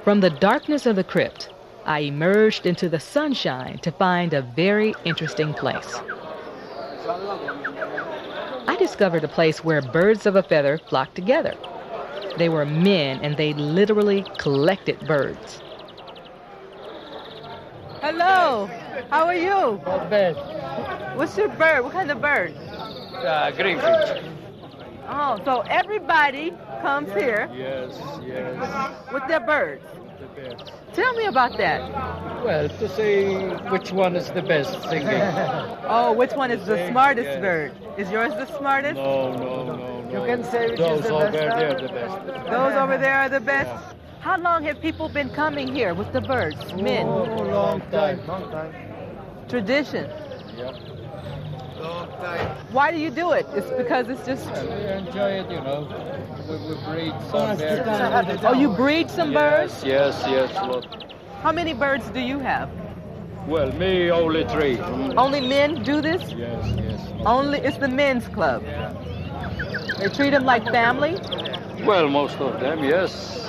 From the darkness of the crypt, I emerged into the sunshine to find a very interesting place. I discovered a place where birds of a feather flocked together. They were men and they literally collected birds. Hello, how are you? Not bad. What's your bird? What kind of bird? Greenfinch. Oh, so everybody comes here Yes, yes. with their birds. The best. Tell me about that. Well, to say which one is the best singing. Oh, which one is the smartest Yes. bird? Is yours the smartest? No. You can say which Those is the over best. there, the best. Those over there are the best? How long have people been coming here with the birds? Men? Oh, long time. Long time. Tradition. Yeah. Why do you do it? It's because it's just... Well, we enjoy it, you know. We breed some birds. Oh, you breed some birds? Yes, lot. How many birds do you have? Well, me only 3. Only men do this? Yes. Only, it's the men's club. They treat them like family? Well, most of them, yes.